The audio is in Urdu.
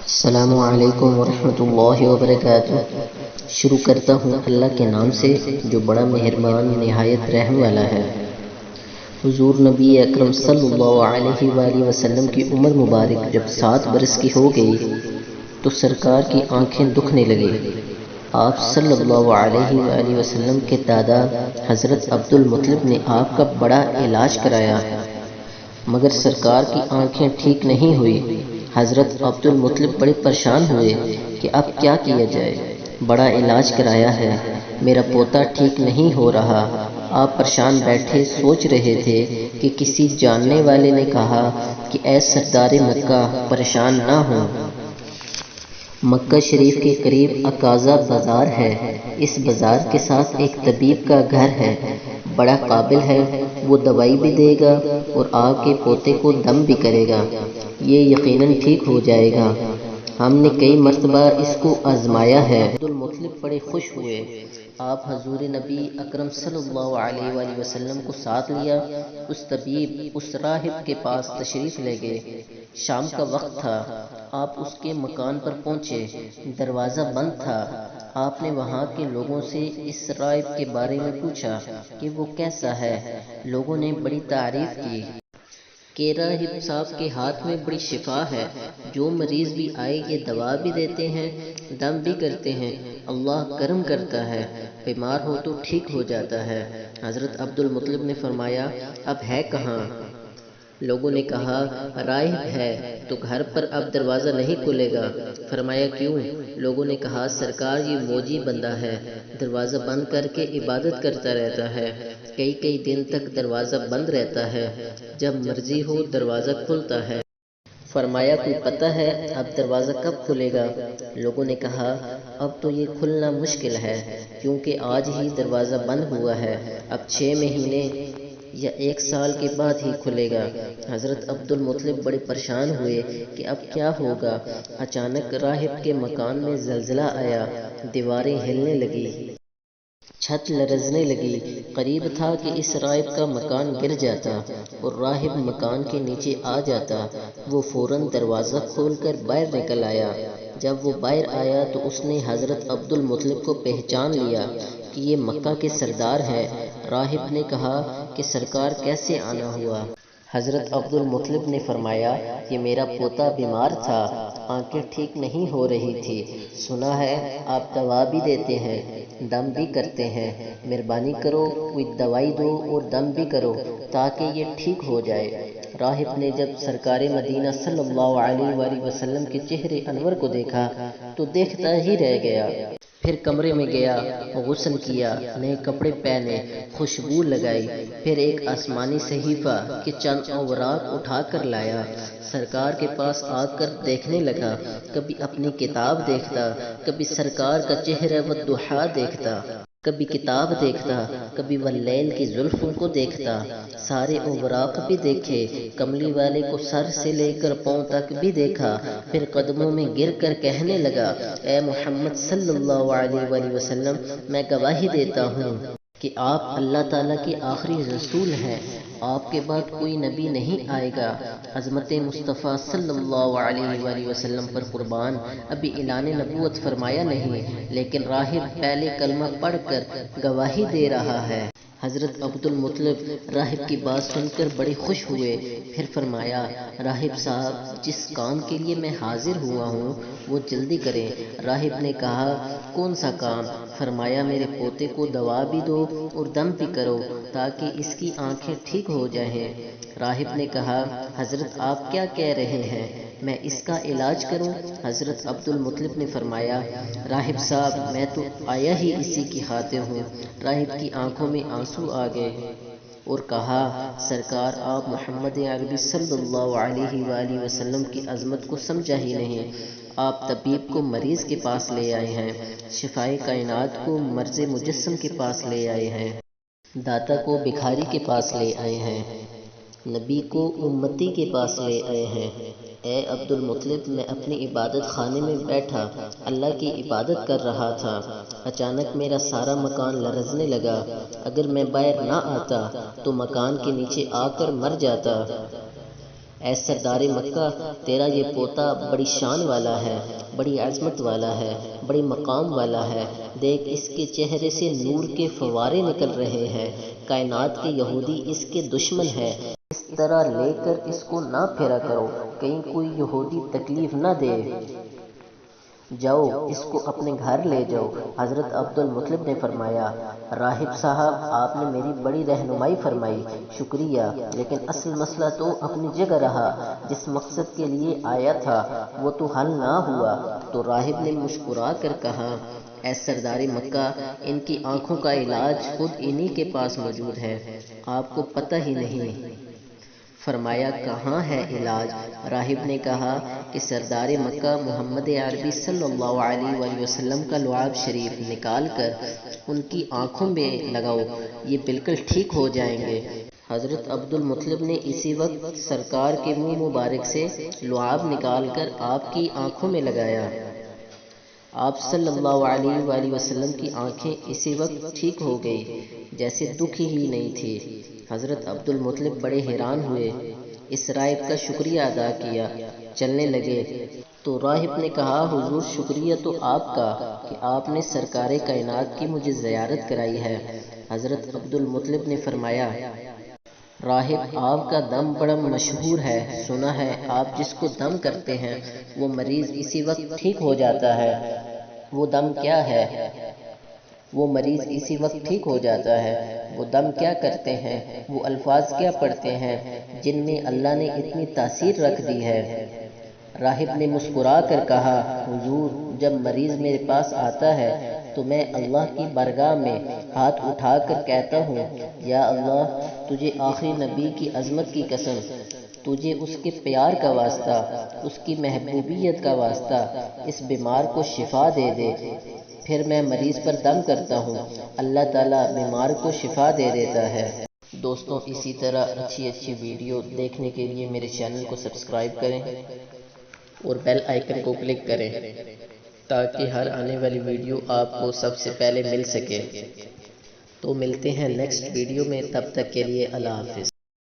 السلام علیکم ورحمۃ اللہ وبرکاتہ۔ شروع کرتا ہوں اللہ کے نام سے جو بڑا مہربان نہایت رحم والا ہے۔ حضور نبی اکرم صلی اللہ علیہ وآلہ وسلم کی عمر مبارک جب 7 برس کی ہو گئی تو سرکار کی آنکھیں دکھنے لگی۔ آپ صلی اللہ علیہ وآلہ وسلم کے دادا حضرت عبد المطلب نے آپ کا بڑا علاج کرایا مگر سرکار کی آنکھیں ٹھیک نہیں ہوئی۔ حضرت عبد المطلب بڑے پریشان ہوئے کہ اب کیا کیا جائے، بڑا علاج کرایا ہے، میرا پوتا ٹھیک نہیں ہو رہا۔ آپ پریشان بیٹھے سوچ رہے تھے کہ کسی جاننے والے نے کہا کہ اے سردار مکہ پریشان نہ ہو، مکہ شریف کے قریب عکاظہ بازار ہے، اس بازار کے ساتھ ایک طبیب کا گھر ہے، بڑا قابل ہے، وہ دوائی بھی دے گا اور آپ کے پوتے کو دم بھی کرے گا، یہ یقیناً ٹھیک ہو جائے گا۔ ہم نے کئی مرتبہ اس کو آزمایا ہے۔ عبد المطلب بڑے خوش ہوئے۔ آپ حضور نبی اکرم صلی اللہ علیہ وآلہ وسلم کو ساتھ لیا، اس طبیب اس راہب کے پاس تشریف لے گئے۔ شام کا وقت تھا، آپ اس کے مکان پر پہنچے، دروازہ بند تھا۔ آپ نے وہاں کے لوگوں سے اس راہب کے بارے میں پوچھا کہ وہ کیسا ہے۔ لوگوں نے بڑی تعریف کی کہ راہب صاحب کے ہاتھ میں بڑی شفا ہے، جو مریض بھی آئے یہ دوا بھی دیتے ہیں، دم بھی کرتے ہیں، اللہ کرم کرتا ہے، بیمار ہو تو ٹھیک ہو جاتا ہے۔ حضرت عبد المطلب نے فرمایا اب ہے کہاں؟ لوگوں نے کہا راہب ہے تو گھر پر اب دروازہ نہیں کھلے گا۔ فرمایا کیوں؟ لوگوں نے کہا سرکار یہ موجی بندہ ہے، دروازہ بند کر کے عبادت کرتا رہتا ہے، کئی دن تک دروازہ بند رہتا ہے، جب مرضی ہو دروازہ کھلتا ہے۔ فرمایا کوئی پتہ ہے اب دروازہ کب کھلے گا؟ لوگوں نے کہا اب تو یہ کھلنا مشکل ہے کیونکہ آج ہی دروازہ بند ہوا ہے، اب 6 مہینے یا 1 سال کے بعد ہی کھلے گا۔ حضرت عبد المطلب بڑے پریشان ہوئے کہ اب کیا ہوگا۔ اچانک راہب کے مکان میں زلزلہ آیا، دیواریں ہلنے لگی، چھت لرزنے لگی، قریب تھا کہ اس راہب کا مکان گر جاتا اور راہب مکان کے نیچے آ جاتا۔ وہ فوراً دروازہ کھول کر باہر نکل آیا۔ جب وہ باہر آیا تو اس نے حضرت عبد المطلب کو پہچان لیا کہ یہ مکہ کے سردار ہیں۔ راہب نے کہا کہ سرکار کیسے آنا ہوا؟ حضرت عبد المطلب نے فرمایا یہ میرا پوتا بیمار تھا، آنکھیں ٹھیک نہیں ہو رہی تھی، سنا ہے آپ دوا بھی دیتے ہیں، دم بھی کرتے ہیں، مہربانی کرو کوئی دوائی دو اور دم بھی کرو تاکہ یہ ٹھیک ہو جائے۔ راہب نے جب سرکار مدینہ صلی اللہ علیہ وآلہ وسلم کے چہرے انور کو دیکھا تو دیکھتا ہی رہ گیا۔ پھر کمرے میں گیا، غسل کیا، نئے کپڑے پہنے، خوشبو لگائی، پھر ایک آسمانی صحیفہ کے چند اوراق اٹھا کر لایا، سرکار کے پاس آ کر دیکھنے لگا، کبھی اپنی کتاب دیکھتا، کبھی سرکار کا چہرہ والضحیٰ دیکھتا، کبھی کتاب دیکھتا، کبھی واللیل کی زلفوں کو دیکھتا، سارے اوراق بھی دیکھے، کملی والے کو سر سے لے کر پاؤں تک بھی دیکھا، پھر قدموں میں گر کر کہنے لگا اے محمد صلی اللہ علیہ وآلہ وسلم میں گواہی دیتا ہوں کہ آپ اللہ تعالیٰ کے آخری رسول ہیں، آپ کے بعد کوئی نبی نہیں آئے گا۔ عظمت مصطفیٰ صلی اللہ علیہ وآلہ وسلم پر قربان، ابھی اعلان نبوت فرمایا نہیں لیکن راہب پہلے کلمہ پڑھ کر گواہی دے رہا ہے۔ حضرت عبد المطلب راہب کی بات سن کر بڑے خوش ہوئے، پھر فرمایا راہب صاحب جس کام کے لیے میں حاضر ہوا ہوں وہ جلدی کریں۔ راہب نے کہا کون سا کام؟ فرمایا میرے پوتے کو دوا بھی دو اور دم بھی کرو تاکہ اس کی آنکھیں ٹھیک ہو جائیں۔ راہب نے کہا حضرت آپ کیا کہہ رہے ہیں، میں اس کا علاج کروں؟ حضرت عبد المطلب نے فرمایا راہب صاحب میں تو آیا ہی اسی کی خاطر ہوں۔ راہب کی آنکھوں میں آنسو آ گئے اور کہا سرکار آپ محمد عربی صلی اللہ علیہ وآلہ وسلم کی عظمت کو سمجھا ہی نہیں، آپ طبیب کو مریض کے پاس لے آئے ہیں، شفائے کائنات کو مرض مجسم کے پاس لے آئے ہیں، داتا کو بھکاری کے پاس لے آئے ہیں، نبی کو امتی کے پاس لے آئے ہیں۔ اے عبد المطلب میں اپنی عبادت خانے میں بیٹھا اللہ کی عبادت کر رہا تھا، اچانک میرا سارا مکان لرزنے لگا، اگر میں باہر نہ آتا تو مکان کے نیچے آ کر مر جاتا۔ اے سردار مکہ، تیرا یہ پوتا بڑی شان والا ہے، بڑی عظمت والا ہے، بڑی مقام والا ہے، دیکھ اس کے چہرے سے نور کے فوارے نکل رہے ہیں، کائنات کے یہودی اس کے دشمن ہے، اس طرح لے کر اس کو نہ پھیرا کرو، کہیں کوئی یہودی تکلیف نہ دے، جاؤ اس کو اپنے گھر لے جاؤ۔ حضرت عبد المطلب نے فرمایا، راہب صاحب آپ نے میری بڑی رہنمائی فرمائی، شکریہ، لیکن اصل مسئلہ تو اپنی جگہ رہا، جس مقصد کے لیے آیا تھا وہ تو حل نہ ہوا۔ تو راہب نے مسکرا کر کہا، اے سردار مکہ، ان کی آنکھوں کا علاج خود انہی کے پاس موجود ہے، آپ کو پتہ ہی نہیں۔ فرمایا، کہاں ہے علاج؟ راہب نے کہا کہ سردار مکہ محمد عربی صلی اللہ علیہ وآلہ وسلم کا لعاب شریف نکال کر ان کی آنکھوں میں لگاؤ، یہ بالکل ٹھیک ہو جائیں گے۔ حضرت عبد المطلب نے اسی وقت سرکار کے منہ مبارک سے لعاب نکال کر آپ کی آنکھوں میں لگایا۔ آپ صلی اللہ علیہ وآلہ وسلم کی آنکھیں اسی وقت ٹھیک ہو گئی، جیسے دکھی ہی نہیں تھی۔ حضرت عبد المطلب بڑے حیران ہوئے، اس راہب کا شکریہ ادا کیا، چلنے لگے۔ تو راہب نے کہا، حضور شکریہ تو آپ کا کہ آپ نے سرکار کائنات کی مجھے زیارت کرائی ہے۔ حضرت عبد المطلب نے فرمایا، راہب آپ کا دم بڑا مشہور ہے، سنا ہے آپ جس کو دم کرتے ہیں وہ مریض اسی وقت ٹھیک ہو جاتا ہے۔ وہ دم کیا ہے؟ وہ مریض اسی وقت ٹھیک ہو جاتا ہے۔ وہ دم کیا کرتے ہیں؟ وہ الفاظ کیا پڑھتے ہیں جن میں اللہ نے اتنی تاثیر رکھ دی ہے؟ راہب نے مسکرا کر کہا، حضور جب مریض میرے پاس آتا ہے تو میں اللہ کی بارگاہ میں ہاتھ اٹھا کر کہتا ہوں، یا اللہ، تجھے آخری نبی کی عظمت کی قسم، تجھے اس کے پیار کا واسطہ، اس کی محبوبیت کا واسطہ اس بیمار کو شفا دے دے۔ پھر میں مریض پر دم کرتا ہوں، اللہ تعالیٰ بیمار کو شفا دے دیتا ہے۔ دوستوں، اسی طرح اچھی ویڈیو دیکھنے کے لیے میرے چینل کو سبسکرائب کریں اور بیل آئیکن کو کلک کریں تاکہ ہر آنے والی ویڈیو آپ کو سب سے پہلے مل سکے۔ تو ملتے ہیں نیکسٹ ویڈیو میں، تب تک کے لیے اللہ حافظ۔